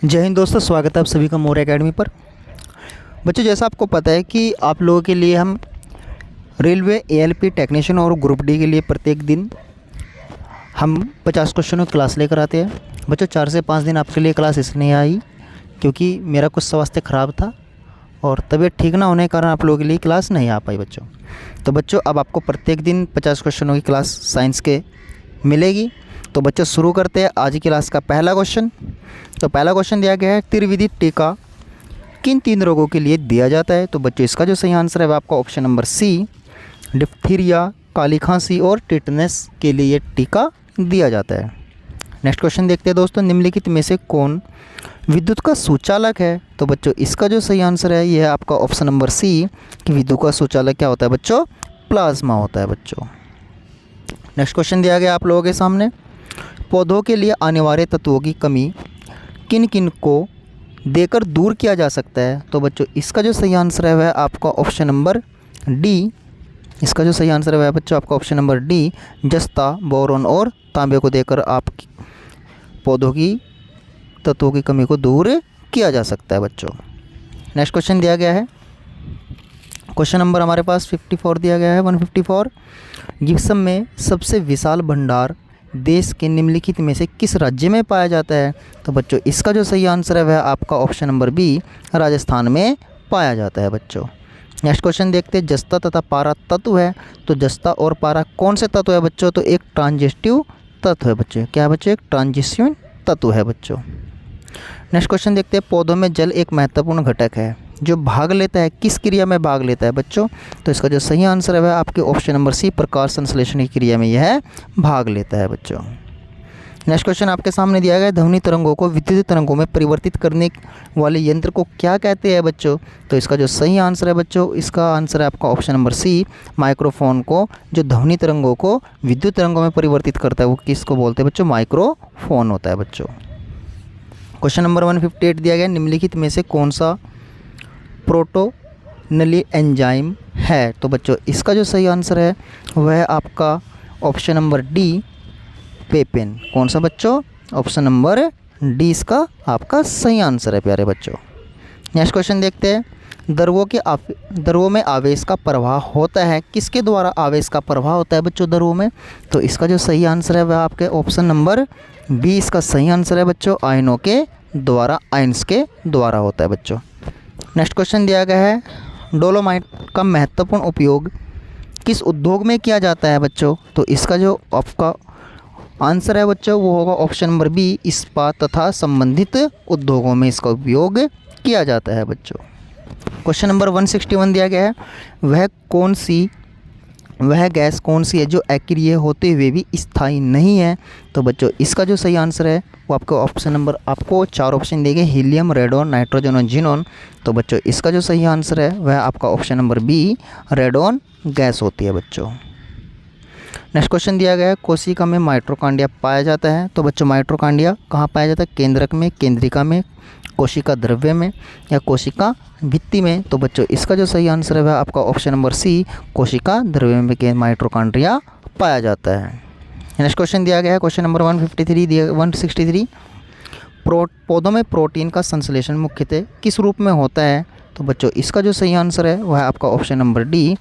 जय हिंद दोस्तों, स्वागत है आप सभी का मौर्य एकेडमी पर। बच्चों, जैसा आपको पता है कि आप लोगों के लिए हम रेलवे एएलपी टेक्नीशियन और ग्रुप डी के लिए प्रत्येक दिन हम 50 क्वेश्चनों की क्लास लेकर आते हैं। बच्चों, 4 से 5 दिन आपके लिए क्लास इसलिए आई क्योंकि मेरा कुछ स्वास्थ्य ख़राब था और तबीयत ठीक ना होने के कारण आप लोगों के लिए क्लास नहीं आ पाई बच्चों। तो बच्चों, अब आपको प्रत्येक दिन 50 क्वेश्चनों की क्लास साइंस के मिलेगी। तो बच्चों, शुरू करते हैं आज की क्लास का पहला क्वेश्चन। तो पहला क्वेश्चन दिया गया है, त्रिविधि टीका किन 3 रोगों के लिए दिया जाता है। तो बच्चों, इसका जो सही आंसर है वह आपका ऑप्शन नंबर सी, डिप्थीरिया, काली खांसी और टिटनेस के लिए ये टीका दिया जाता है। नेक्स्ट क्वेश्चन देखते हैं दोस्तों, निम्नलिखित में से कौन विद्युत का सुचालक है। तो बच्चों, इसका जो सही आंसर है यह है आपका ऑप्शन नंबर सी कि विद्युत का सुचालक क्या होता है बच्चों, प्लाज्मा होता है बच्चों। नेक्स्ट क्वेश्चन दिया गया आप लोगों के सामने, पौधों के लिए अनिवार्य तत्वों की कमी किन किन को देकर दूर किया जा सकता है। तो बच्चों, इसका जो सही आंसर है वह आपका ऑप्शन नंबर डी, इसका जो सही आंसर है वह बच्चों आपका ऑप्शन नंबर डी, जस्ता, बोरोन और तांबे को देकर आप पौधों की तत्वों की कमी को दूर किया जा सकता है बच्चों। नेक्स्ट क्वेश्चन दिया गया है, क्वेश्चन नंबर हमारे पास 54 दिया गया है, 154। जिप्सम में सबसे विशाल भंडार देश के निम्नलिखित में से किस राज्य में पाया जाता है। तो बच्चों, इसका जो सही आंसर है वह आपका ऑप्शन नंबर बी, राजस्थान में पाया जाता है बच्चों। नेक्स्ट क्वेश्चन देखते हैं, जस्ता तथा पारा तत्व है। तो जस्ता और पारा कौन से तत्व है बच्चों। तो एक ट्रांजिस्टिव तत्व है बच्चों। क्या है बच्चों, एक ट्रांजिशन तत्व है बच्चों। नेक्स्ट क्वेश्चन देखते हैं, पौधों में जल एक महत्वपूर्ण घटक है जो भाग लेता है, किस क्रिया में भाग लेता है बच्चों। तो इसका जो सही आंसर है वह आपके ऑप्शन नंबर सी, प्रकाश संश्लेषण की क्रिया में यह भाग लेता है बच्चों। नेक्स्ट क्वेश्चन आपके सामने दिया गया है, ध्वनि तरंगों को विद्युत तरंगों में परिवर्तित करने वाले यंत्र को क्या कहते हैं बच्चों। तो इसका जो सही आंसर है बच्चों, इसका आंसर है आपका ऑप्शन नंबर सी, माइक्रोफोन को जो ध्वनि तरंगों को विद्युत तरंगों में परिवर्तित करता है वो किसको बोलते हैं बच्चों, माइक्रोफोन होता है बच्चों। क्वेश्चन नंबर 158 दिया गया, निम्नलिखित में से कौन सा प्रोटोनली एंजाइम है। तो बच्चों, इसका जो सही आंसर है वह आपका ऑप्शन नंबर डी, पेपेन। कौन सा बच्चों, ऑप्शन नंबर डी इसका आपका सही आंसर है प्यारे बच्चों। नेक्स्ट क्वेश्चन देखते हैं, द्रवों में आवेश का प्रवाह होता है, किसके द्वारा आवेश का प्रवाह होता है बच्चों द्रवों में। तो इसका जो सही आंसर है वह आपके ऑप्शन नंबर बी इसका सही आंसर है बच्चों, आयनों के द्वारा, आयंस के द्वारा होता है बच्चों। नेक्स्ट क्वेश्चन दिया गया है, डोलोमाइट का महत्वपूर्ण उपयोग किस उद्योग में किया जाता है बच्चों। तो इसका जो आपका आंसर है बच्चों वो होगा ऑप्शन नंबर बी, इस्पात तथा संबंधित उद्योगों में इसका उपयोग किया जाता है बच्चों। क्वेश्चन नंबर 161 दिया गया है, वह गैस कौन सी है जो अक्रिय होते हुए भी स्थायी नहीं है। तो बच्चों, इसका जो सही आंसर है वो आपको ऑप्शन नंबर, आपको 4 ऑप्शन दिए गए, हीलियम, रेडॉन, नाइट्रोजन और जिनोन। तो बच्चों, इसका जो सही आंसर है वह आपका option number B, radon gas होती है बच्चों। नेक्स्ट क्वेश्चन दिया गया है, कोशिका में माइटोकॉन्ड्रिया पाया जाता है। तो बच्चों, माइटोकॉन्ड्रिया कहाँ पाया जाता है, केंद्रक में, केंद्रिका में, कोशिका द्रव्य में या कोशिका भित्ति में। तो बच्चों, इसका जो सही आंसर है वह आपका ऑप्शन नंबर सी, कोशिका द्रव्य में के माइटोकॉन्ड्रिया पाया जाता है। नेक्स्ट क्वेश्चन दिया गया है, क्वेश्चन नंबर 163 पौधों में प्रोटीन का संश्लेषण मुख्यतः किस रूप में होता है। तो बच्चों, इसका जो सही आंसर है वह आपका ऑप्शन नंबर डी,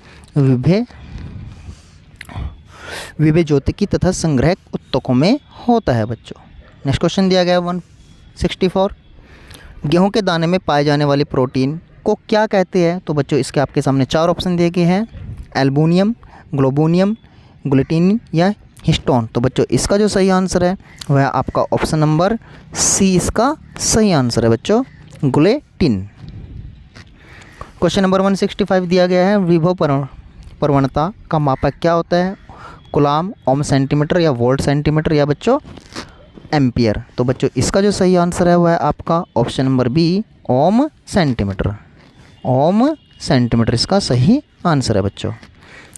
विभेज्योतिकी तथा संग्रहक उत्तकों में होता है बच्चों। नेक्स्ट क्वेश्चन दिया गया है 164, गेहूं के दाने में पाए जाने वाली प्रोटीन को क्या कहते हैं। तो बच्चों, इसके आपके सामने 4 ऑप्शन दिए गए हैं, एल्बुमिन, ग्लोबुलिन, ग्लूटीन या हिस्टोन। तो बच्चों, इसका जो सही आंसर है वह आपका ऑप्शन नंबर सी इसका सही आंसर है बच्चों, ग्लूटीन। क्वेश्चन नंबर 165 दिया गया है, विभव प्रवणता का मापक क्या होता है, कूलम, ओम सेंटीमीटर या वोल्ट सेंटीमीटर या बच्चों एम्पियर। तो बच्चों, इसका जो सही आंसर है वह आपका ऑप्शन नंबर बी, ओम सेंटीमीटर। ओम सेंटीमीटर इसका सही आंसर है बच्चों।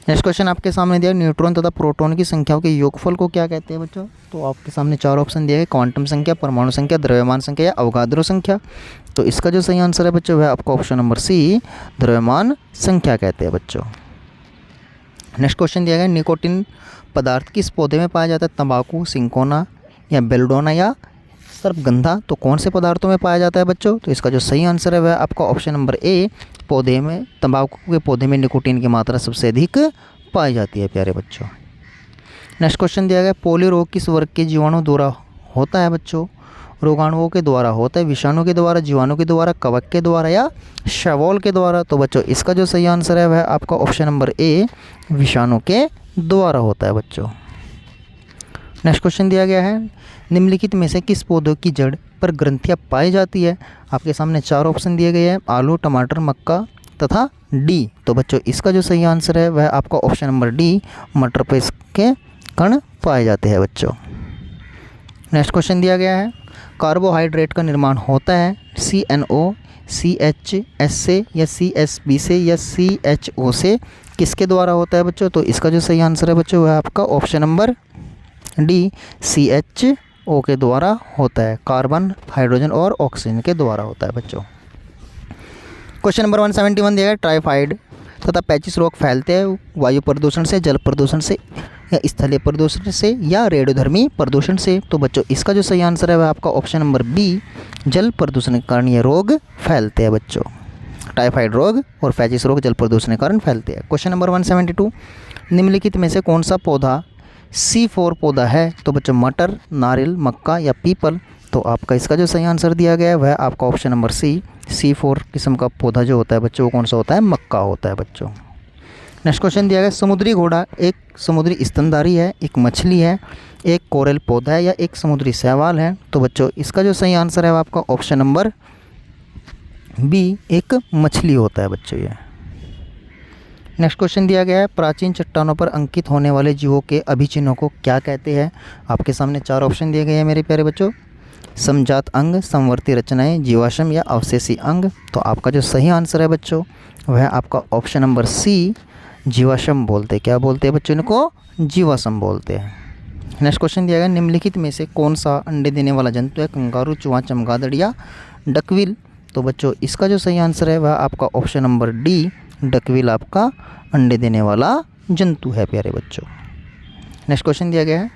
नेक्स्ट क्वेश्चन आपके सामने दिया, न्यूट्रॉन तथा प्रोटॉन की संख्याओं के योगफल को क्या कहते हैं बच्चों। तो आपके सामने 4 ऑप्शन दिए गए, क्वांटम संख्या, परमाणु संख्या, द्रव्यमान संख्या या अवगाद्रो संख्या। तो इसका जो सही आंसर है बच्चों वह आपका ऑप्शन नंबर सी, द्रव्यमान संख्या कहते हैं बच्चों। नेक्स्ट क्वेश्चन दिया गया, निकोटिन पदार्थ किस पौधे में पाया जाता है, तंबाकू, सिंकोना या बेलडोना या तरफ गंधा तो कौन से पदार्थों में पाया जाता है बच्चों? तो इसका जो सही आंसर है वह आपका ऑप्शन नंबर ए, पौधे में, तंबाकू के पौधे में निकोटीन की मात्रा सबसे अधिक पाई जाती है प्यारे बच्चों। नेक्स्ट क्वेश्चन दिया गया, पोलियो रोग किस वर्ग के जीवाणु द्वारा होता है बच्चों? रोगाणुओं के द्वारा होता है, विषाणु के द्वारा, जीवाणु के द्वारा, कवक के द्वारा या शैवाल के द्वारा? तो बच्चों इसका जो सही आंसर है वह आपका ऑप्शन नंबर ए, विषाणु के द्वारा होता है बच्चों। नेक्स्ट क्वेश्चन दिया गया है, निम्नलिखित में से किस पौधों की जड़ पर ग्रंथियाँ पाई जाती है? आपके सामने 4 ऑप्शन दिए गए हैं, आलू, टमाटर, मक्का तथा डी। तो बच्चों इसका जो सही आंसर है वह आपका ऑप्शन नंबर डी, मटर पर इसके कण पाए जाते हैं बच्चों। नेक्स्ट क्वेश्चन दिया गया है, कार्बोहाइड्रेट का निर्माण होता है CNO, CHS से या CSB से या CHO से, किसके द्वारा होता है बच्चों? तो इसका जो सही आंसर है बच्चों वह आपका ऑप्शन नंबर डी, CHO के द्वारा होता है, कार्बन, हाइड्रोजन और ऑक्सीजन के द्वारा होता है बच्चों। क्वेश्चन नंबर 171 दिया गया, टाइफाइड तथा पैचिस रोग फैलते हैं वायु प्रदूषण से, जल प्रदूषण से या स्थलीय प्रदूषण से या रेडियोधर्मी प्रदूषण से? तो बच्चों इसका जो सही आंसर है वह आपका ऑप्शन नंबर बी, जल प्रदूषण के कारण ये रोग फैलते हैं बच्चों। टाइफाइड रोग और पैचिस रोग जल प्रदूषण के कारण फैलते हैं। क्वेश्चन नंबर 172, निम्नलिखित में से कौन सा पौधा C4 पौधा है? तो बच्चों मटर, नारियल, मक्का या पीपल? तो आपका इसका जो सही आंसर दिया गया है वह आपका ऑप्शन नंबर सी, C4 किस्म का पौधा जो होता है बच्चों वो कौन सा होता है? मक्का होता है बच्चों। नेक्स्ट क्वेश्चन दिया गया, समुद्री घोड़ा एक समुद्री स्तनधारी है, एक मछली है, एक कोरल पौधा है या एक समुद्री शैवाल है? तो बच्चों इसका जो सही आंसर है वह आपका ऑप्शन नंबर बी, एक मछली होता है बच्चों ये। नेक्स्ट क्वेश्चन दिया गया है, प्राचीन चट्टानों पर अंकित होने वाले जीवों के अभिचिन्हों को क्या कहते हैं? आपके सामने 4 ऑप्शन दिए गए हैं मेरे प्यारे बच्चों, समजात अंग, समवर्ती रचनाएं, जीवाश्म या अवशेषी अंग? तो आपका जो सही आंसर है बच्चों वह आपका ऑप्शन नंबर सी, जीवाश्म बोलते हैं। क्या बोलते हैं बच्चों इनको? जीवाश्म बोलते हैं। नेक्स्ट क्वेश्चन दिया गया, निम्नलिखित में से कौन सा अंडे देने वाला जंतु है? कंगारू, चूहा, चमगादड़ या डकविल? तो बच्चों इसका जो सही आंसर है वह आपका ऑप्शन नंबर डी, डकविल आपका अंडे देने वाला जंतु है प्यारे बच्चों। नेक्स्ट क्वेश्चन दिया गया है,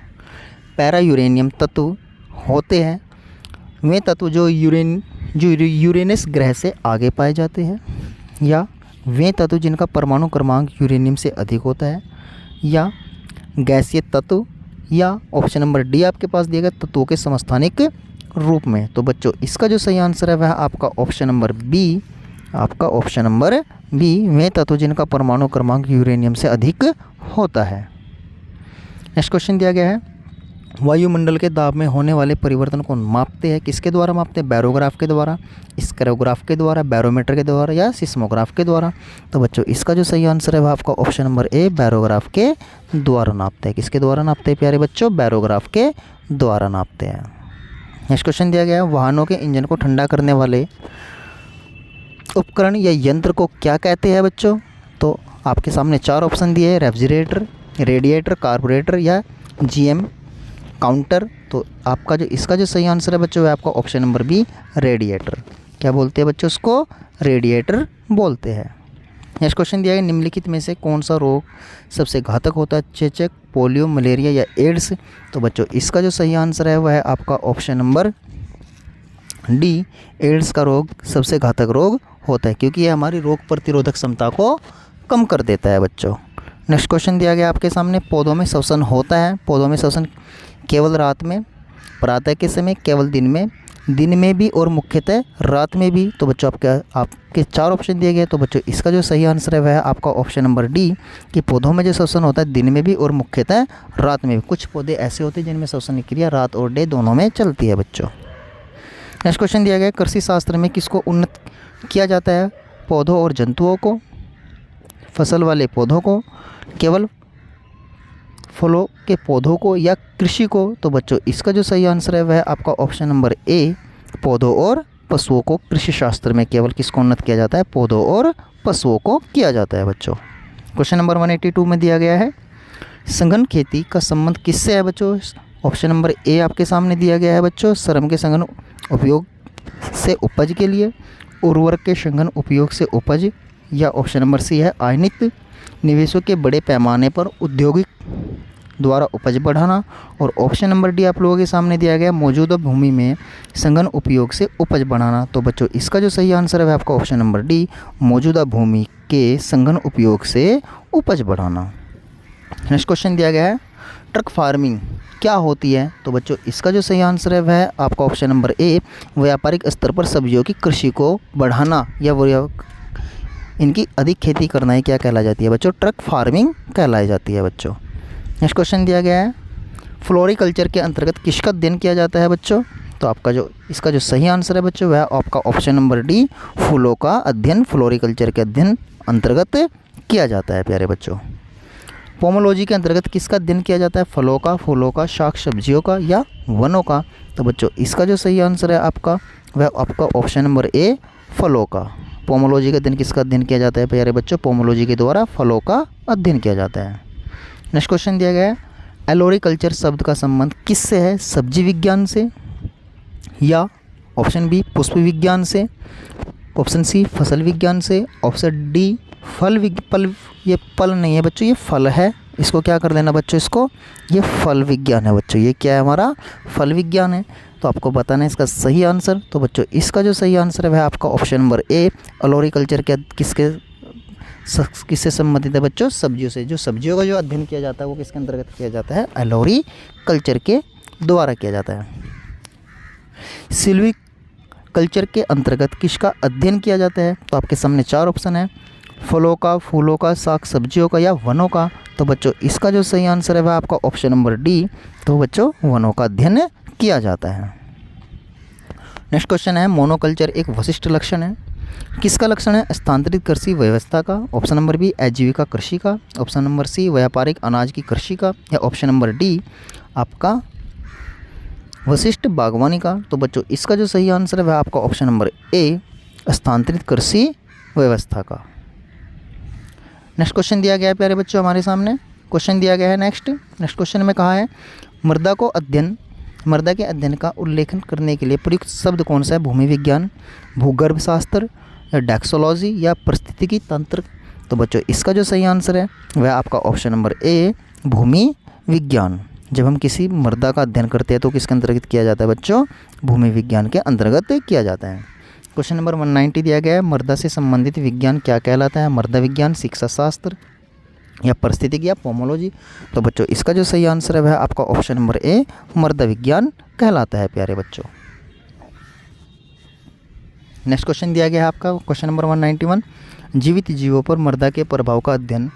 पैरा यूरेनियम तत्व होते हैं वे तत्व जो यूरेनस ग्रह से आगे पाए जाते हैं, या वे तत्व जिनका परमाणु क्रमांक यूरेनियम से अधिक होता है, या गैसीय तत्व, या ऑप्शन नंबर डी आपके पास दिया गया तत्वों के समस्थानिक रूप में? तो बच्चों इसका जो सही आंसर है वह आपका ऑप्शन नंबर बी, आपका ऑप्शन नंबर बी, वे तत्व जिनका परमाणु क्रमांक यूरेनियम से अधिक होता है। नेक्स्ट क्वेश्चन दिया गया है, वायुमंडल के दाब में होने वाले परिवर्तन को मापते हैं, किसके द्वारा मापते हैं? बैरोग्राफ के द्वारा, स्क्रोग्राफ के द्वारा, बैरोमीटर के द्वारा या सिस्मोग्राफ के द्वारा? तो बच्चों इसका जो सही आंसर है वह आपका ऑप्शन नंबर ए, बैरोग्राफ के द्वारा नापते हैं। किसके द्वारा नापते हैं प्यारे बच्चों? बैरोग्राफ के द्वारा नापते हैं। नेक्स्ट क्वेश्चन दिया गया है, वाहनों के इंजन को ठंडा करने वाले उपकरण या यंत्र को क्या कहते हैं बच्चों? तो आपके सामने 4 ऑप्शन दिए हैं, रेफ्रिजरेटर, रेडिएटर, कार्बोरेटर या GM काउंटर? तो आपका जो इसका जो सही आंसर है बच्चों वह आपका ऑप्शन नंबर बी, रेडिएटर। क्या बोलते हैं बच्चों? उसको रेडिएटर बोलते हैं। नेक्स्ट क्वेश्चन दिया है, निम्नलिखित में से कौन सा रोग सबसे घातक होता है? चेचक, पोलियो, मलेरिया या एड्स? तो बच्चों इसका जो सही आंसर है वह है आपका ऑप्शन नंबर डी, एड्स का रोग सबसे घातक रोग होता है, क्योंकि यह हमारी रोग प्रतिरोधक क्षमता को कम कर देता है बच्चों। नेक्स्ट क्वेश्चन दिया गया आपके सामने, पौधों में श्वसन होता है, पौधों में श्वसन केवल रात में, प्रातः के समय, केवल दिन में भी और मुख्यतः रात में भी? तो बच्चों आपके 4 ऑप्शन दिए गए। तो बच्चों इसका जो सही आंसर है वह है आपका ऑप्शन नंबर डी, कि पौधों में जो श्वसन होता है दिन में भी और मुख्यतः रात में भी। कुछ पौधे ऐसे होते हैं जिनमें श्वसन क्रिया रात और डे दोनों में चलती है बच्चों। नेक्स्ट क्वेश्चन दिया गया, कृषि शास्त्र में किसको उन्नत किया जाता है? पौधों और जंतुओं को, फसल वाले पौधों को, केवल फलों के पौधों को या कृषि को? तो बच्चों इसका जो सही आंसर है वह आपका ऑप्शन नंबर ए, पौधों और पशुओं को कृषि शास्त्र में केवल किसको उन्नत किया जाता है? पौधों और पशुओं को किया जाता है बच्चों। क्वेश्चन नंबर 182 में दिया गया है, सघन खेती का संबंध किससे है बच्चों? ऑप्शन नंबर ए आपके सामने दिया गया है बच्चों, श्रम के सघन उपयोग से उपज के लिए, उर्वरक के सघन उपयोग से उपज, या ऑप्शन नंबर सी है आयनित निवेशों के बड़े पैमाने पर औद्योगिक द्वारा उपज बढ़ाना। और ऑप्शन नंबर डी आप लोगों के सामने दिया गया मौजूदा भूमि में सघन उपयोग से उपज बढ़ाना। तो बच्चों इसका जो सही आंसर है आपका ऑप्शन नंबर डी, मौजूदा भूमि के सघन उपयोग से उपज बढ़ाना। नेक्स्ट क्वेश्चन दिया गया है ट्रक फार्मिंग क्या होती है। तो बच्चों इसका जो सही आंसर है वह आपका ऑप्शन नंबर ए, व्यापारिक स्तर पर सब्जियों की कृषि को बढ़ाना या इनकी अधिक खेती करना ही क्या कहलाई जाती है बच्चों, ट्रक फार्मिंग कहलाई जाती है बच्चों। नेक्स्ट क्वेश्चन दिया गया है फ्लोरिकल्चर के अंतर्गत किसका अध्ययन किया जाता है बच्चों। तो आपका जो इसका जो सही आंसर है बच्चों वह आपका ऑप्शन नंबर डी, फूलों का अध्ययन फ्लोरिकल्चर के अध्ययन अंतर्गत किया जाता है प्यारे बच्चों। पोमोलॉजी के अंतर्गत किसका अध्ययन किया जाता है, फलों का, फूलों का, शाक सब्जियों का या वनों का। तो बच्चों इसका जो सही आंसर है आपका वह आपका ऑप्शन नंबर ए, फलों का। पोमोलॉजी का अध्ययन किसका अध्ययन किया जाता है प्यारे बच्चों, पोमोलॉजी के द्वारा फलों का अध्ययन किया जाता है। नेक्स्ट क्वेश्चन दिया गया है एलोरिकल्चर शब्द का संबंध किससे है, सब्जी विज्ञान से या ऑप्शन बी पुष्प विज्ञान से, ऑप्शन सी फसल विज्ञान से, ऑप्शन डी पल, ये पल नहीं है बच्चों, ये फल है। इसको क्या कर देना बच्चों, इसको ये फल विज्ञान है बच्चों, ये क्या है हमारा फल विज्ञान है। तो आपको बताना है इसका सही आंसर। तो बच्चों इसका जो सही आंसर है वह आपका ऑप्शन नंबर ए, एलोरिकल्चर के किससे संबंधित है बच्चों, सब्जियों से। जो सब्जियों का जो अध्ययन किया जाता है वो किसके अंतर्गत किया जाता है, एलोरिकल्चर के द्वारा किया जाता है। सिल्वीकल्चर के अंतर्गत किसका अध्ययन किया जाता है। तो आपके सामने चार ऑप्शन है, फलों का, फूलों का, शाक सब्जियों का या वनों का। तो बच्चों इसका जो सही आंसर है वह आपका ऑप्शन नंबर डी, तो बच्चों वनों का अध्ययन किया जाता है। नेक्स्ट क्वेश्चन है मोनोकल्चर एक विशिष्ट लक्षण है, किसका लक्षण है, स्थानांतरित कृषि व्यवस्था का, ऑप्शन नंबर बी आजीविका कृषि का, ऑप्शन नंबर सी व्यापारिक अनाज की कृषि का या ऑप्शन नंबर डी आपका विशिष्ट बागवानी का। तो बच्चों इसका जो सही आंसर है वह आपका ऑप्शन नंबर ए, स्थानांतरित कृषि व्यवस्था का। नेक्स्ट क्वेश्चन दिया गया है प्यारे बच्चों हमारे सामने, क्वेश्चन दिया गया है नेक्स्ट क्वेश्चन में कहा है मृदा के अध्ययन का उल्लेखन करने के लिए प्रयुक्त शब्द कौन सा है, भूमि विज्ञान, भूगर्भ शास्त्र या डैक्सोलॉजी या पारिस्थितिकी तंत्र। तो बच्चों इसका जो सही आंसर है वह आपका ऑप्शन नंबर ए, भूमि विज्ञान। जब हम किसी मृदा का अध्ययन करते हैं तो किसके अंतर्गत किया जाता है बच्चों, भूमि विज्ञान के अंतर्गत किया जाता है। क्वेश्चन नंबर 190 दिया गया है मृदा से संबंधित विज्ञान क्या कहलाता है, मृदा विज्ञान, शिक्षा शास्त्र या पारिस्थितिकी या पोमोलॉजी। तो बच्चों इसका जो सही आंसर है वह आपका ऑप्शन नंबर ए, मृदा विज्ञान कहलाता है प्यारे बच्चों। नेक्स्ट क्वेश्चन दिया गया है आपका क्वेश्चन नंबर 191, जीवित जीवों पर मृदा के प्रभाव का अध्ययन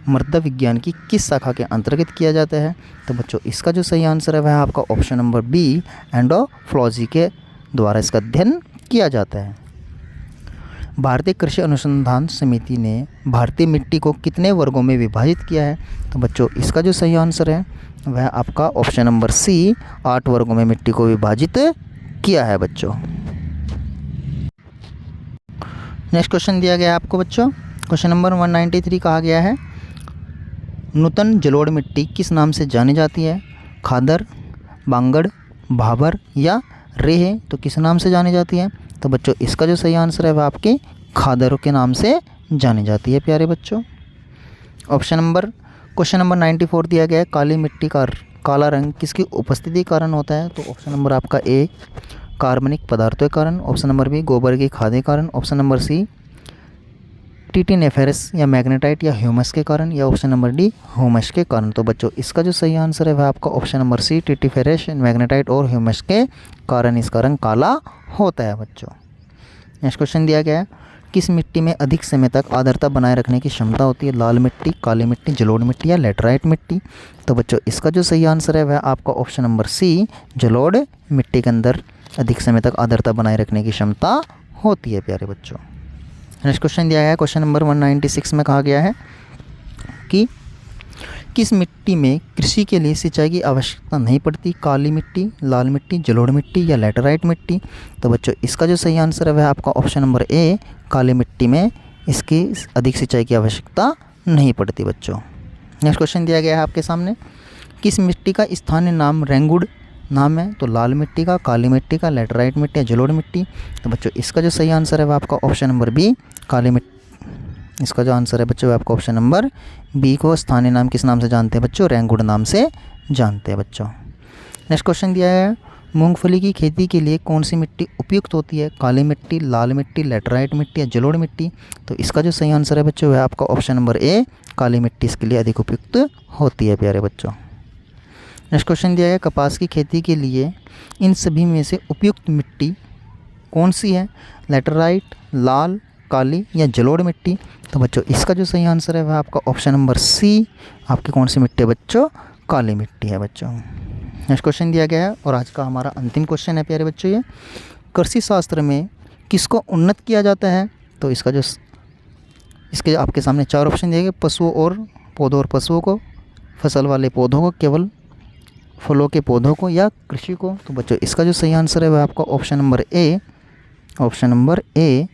मृदा विज्ञान की किस शाखा के अंतर्गत किया जाता है। तो बच्चों इसका जो सही आंसर है वह आपका ऑप्शन नंबर बी, एंडोफोलॉजी के द्वारा इसका अध्ययन किया जाता है। भारतीय कृषि अनुसंधान समिति ने भारतीय मिट्टी को कितने वर्गों में विभाजित किया है। तो बच्चों इसका जो सही आंसर है वह आपका ऑप्शन नंबर सी, 8 वर्गों में मिट्टी को विभाजित किया है बच्चों। नेक्स्ट क्वेश्चन दिया गया है आपको बच्चों, क्वेश्चन नंबर 193 कहा गया है नूतन जलोढ़ मिट्टी किस नाम से जानी जाती है, खादर, बांगड़, भाबर या रेह। तो किस नाम से जानी जाती है। तो बच्चों इसका जो सही आंसर है वह आपके खादरों के नाम से जानी जाती है प्यारे बच्चों। क्वेश्चन नंबर 94 दिया गया है काली मिट्टी का काला रंग किसकी उपस्थिति के कारण होता है। तो ऑप्शन नंबर आपका ए, कार्बनिक पदार्थों के कारण, ऑप्शन नंबर बी गोबर की खाद के कारण, ऑप्शन नंबर सी टिटिनेफेरस या मैग्नेटाइट या ह्यूमस के कारण या ऑप्शन नंबर डी ह्यूमस के कारण। तो बच्चों इसका जो सही आंसर है वह आपका ऑप्शन नंबर सी, टिटिफेरस, मैग्नेटाइट और ह्यूमस के कारण इसका रंग काला होता है बच्चों। नेक्स्ट क्वेश्चन दिया गया है किस मिट्टी में अधिक समय तक आर्द्रता बनाए रखने की क्षमता होती है, लाल मिट्टी, काली मिट्टी, जलोढ़ मिट्टी या लेटराइट मिट्टी। तो बच्चों इसका जो सही आंसर है वह आपका ऑप्शन नंबर सी, जलोढ़ मिट्टी के अंदर अधिक समय तक आर्द्रता बनाए रखने की क्षमता होती है प्यारे बच्चों। नेक्स्ट क्वेश्चन दिया गया है क्वेश्चन नंबर 196 में कहा गया है कि किस मिट्टी में कृषि के लिए सिंचाई की आवश्यकता नहीं पड़ती, काली मिट्टी, लाल मिट्टी, जलोढ़ मिट्टी या लेटराइट मिट्टी। तो बच्चों इसका जो सही आंसर है वह आपका ऑप्शन नंबर ए, काली मिट्टी में इसकी अधिक सिंचाई की आवश्यकता नहीं पड़ती बच्चों। नेक्स्ट क्वेश्चन दिया गया है आपके सामने किस मिट्टी का स्थानीय नाम रेंगुड़ नाम है। तो लाल मिट्टी का, काली मिट्टी का, लेटराइट मिट्टी या जलोढ़ मिट्टी। तो बच्चों इसका जो सही आंसर है वह आपका ऑप्शन नंबर बी, काली मिट्टी इसका जो आंसर है बच्चों आपका ऑप्शन नंबर बी को स्थानीय नाम किस नाम से जानते हैं बच्चों? रैंगुड नाम से जानते हैं बच्चों। नेक्स्ट क्वेश्चन दिया है, मूंगफली की खेती के लिए कौन सी मिट्टी उपयुक्त होती है? काली मिट्टी, लाल मिट्टी, लैटराइट मिट्टी या जलोढ़ मिट्टी? तो इसका जो सही आंसर है बच्चों वह आपका ऑप्शन नंबर ए, काली मिट्टी इसके लिए अधिक उपयुक्त होती है प्यारे बच्चों। नेक्स्ट क्वेश्चन दिया है, कपास की खेती के लिए इन सभी में से उपयुक्त मिट्टी कौन सी है? लैटराइट, लाल, काली या जलोढ़ मिट्टी? तो बच्चों इसका जो सही आंसर है वह आपका ऑप्शन नंबर सी, आपकी कौन सी मिट्टी है बच्चों? काली मिट्टी है बच्चों। नेक्स्ट क्वेश्चन दिया गया है और आज का हमारा अंतिम क्वेश्चन है प्यारे बच्चों, ये कृषि शास्त्र में किसको उन्नत किया जाता है? तो इसका जो इसके आपके सामने 4 ऑप्शन दिए गए, पशुओं और पौधों और पशुओं को, फसल वाले पौधों को, केवल फलों के पौधों को या कृषि को? तो बच्चों इसका जो सही आंसर है वह आपका option number A, option number A,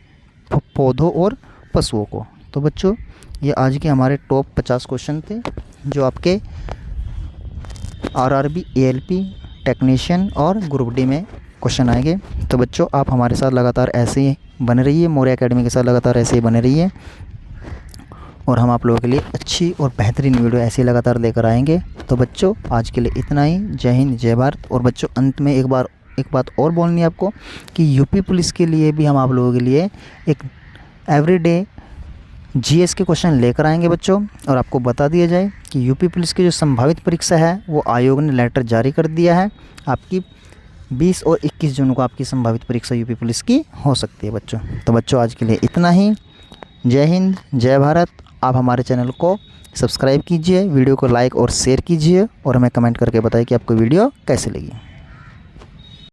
पौधों और पशुओं को। तो बच्चों ये आज के हमारे टॉप 50 क्वेश्चन थे जो आपके आरआरबी, एएलपी, टेक्नीशियन और ग्रुप डी में क्वेश्चन आएंगे। तो बच्चों आप हमारे साथ लगातार ऐसे ही बने रहिए, मौर्य एकेडमी के साथ लगातार ऐसे ही बने रहिए और हम आप लोगों के लिए अच्छी और बेहतरीन वीडियो ऐसे ही लगातार लेकर आएंगे। तो बच्चों आज के लिए इतना ही। जय हिंद, जय भारत। और बच्चों अंत में एक बात और बोलनी है आपको कि यूपी पुलिस के लिए भी हम आप लोगों के लिए एक एवरीडे जीएस के क्वेश्चन लेकर आएंगे बच्चों। और आपको बता दिया जाए कि यूपी पुलिस की जो संभावित परीक्षा है वो आयोग ने लेटर जारी कर दिया है। आपकी 20 और 21 जून को आपकी संभावित परीक्षा यूपी पुलिस की हो सकती है बच्चों। तो बच्चों आज के लिए इतना ही। जय हिंद, जय भारत। आप हमारे चैनल को सब्सक्राइब कीजिए, वीडियो को लाइक और शेयर कीजिए और हमें कमेंट करके बताइए कि आपको वीडियो कैसे लगी।